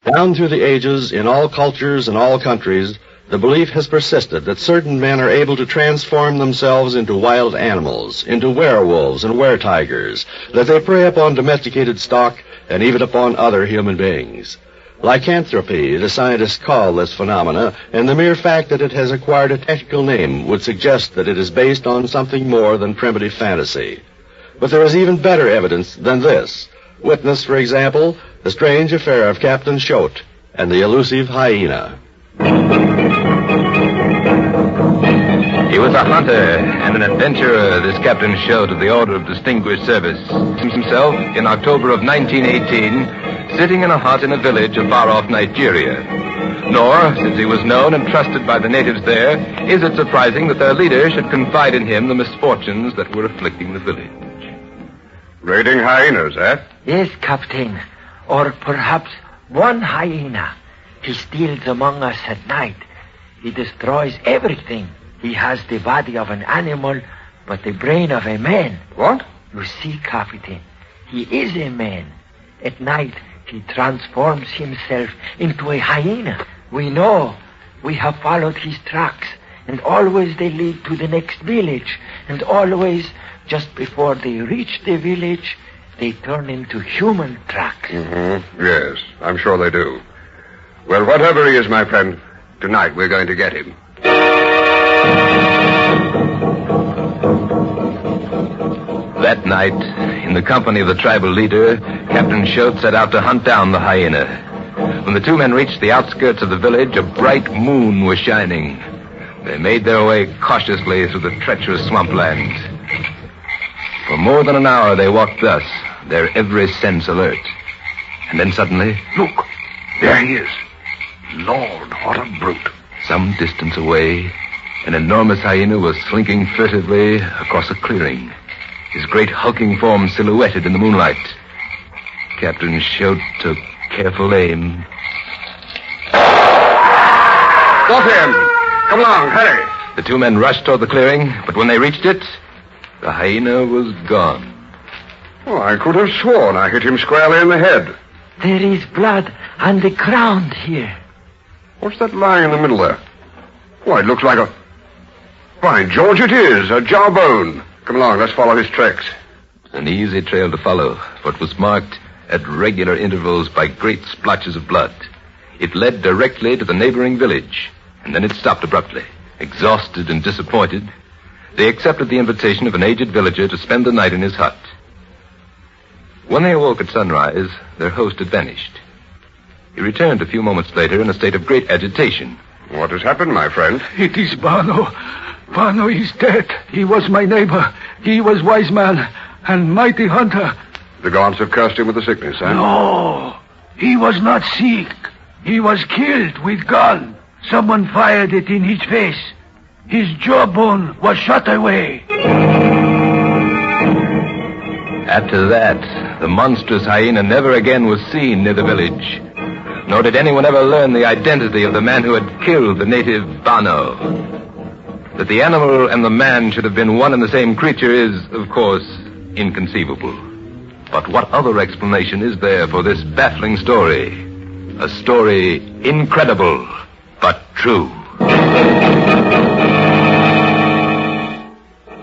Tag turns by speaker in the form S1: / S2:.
S1: Down through the ages, in all cultures and all countries, the belief has persisted that certain men are able to transform themselves into wild animals, into werewolves and were-tigers, that they prey upon domesticated stock and even upon other human beings. Lycanthropy, the scientists call this phenomena, and the mere fact that it has acquired a technical name would suggest that it is based on something more than primitive fantasy. But there is even better evidence than this. Witness, for example, the strange affair of Captain Choate and the elusive hyena.
S2: He was a hunter and an adventurer, this Captain Choate of the Order of Distinguished Service. Himself, in October of 1918, sitting in a hut in a village of far-off Nigeria. Nor, since he was known and trusted by the natives there, is it surprising that their leader should confide in him the misfortunes that were afflicting the village.
S3: Raiding hyenas, eh?
S4: Yes, Captain. Or perhaps one hyena. He steals among us at night. He destroys everything. He has the body of an animal, but the brain of a man.
S3: What?
S4: You see, Captain, he is a man. At night, he transforms himself into a hyena. We know. We have followed his tracks, and always they lead to the next village, and always, just before they reach the village, they turn into human tracks.
S3: Mm-hmm. Yes, I'm sure they do. Well, whatever he is, my friend, tonight we're going to get him.
S2: That night, in the company of the tribal leader, Captain Choate set out to hunt down the hyena. When the two men reached the outskirts of the village, a bright moon was shining. They made their way cautiously through the treacherous swampland. For more than an hour they walked thus, their every sense alert. And then suddenly...
S3: Look, there he is. Lord, what a brute.
S2: Some distance away, an enormous hyena was slinking furtively across a clearing, his great hulking form silhouetted in the moonlight. Captain Choate took careful aim.
S3: Got him! Come along, hurry!
S2: The two men rushed toward the clearing, but when they reached it, the hyena was gone.
S3: Oh, I could have sworn I hit him squarely in the head.
S4: There is blood on the ground here.
S3: What's that lying in the middle there? Why, it looks like a... By George, it is, a jawbone. Come along, let's follow his tracks.
S2: An easy trail to follow, for it was marked at regular intervals by great splotches of blood. It led directly to the neighboring village, and then it stopped abruptly. Exhausted and disappointed, they accepted the invitation of an aged villager to spend the night in his hut. When they awoke at sunrise, their host had vanished. He returned a few moments later in a state of great agitation.
S3: What has happened, my friend?
S5: It is Bano. Bano is dead. He was my neighbor. He was wise man and mighty hunter.
S3: The gods have cursed him with the sickness, eh?
S5: No, he was not sick. He was killed with gun. Someone fired it in his face. His jawbone was shot away.
S2: After that, the monstrous hyena never again was seen near the village. Nor did anyone ever learn the identity of the man who had killed the native Bano. That the animal and the man should have been one and the same creature is, of course, inconceivable. But what other explanation is there for this baffling story? A story incredible, but true.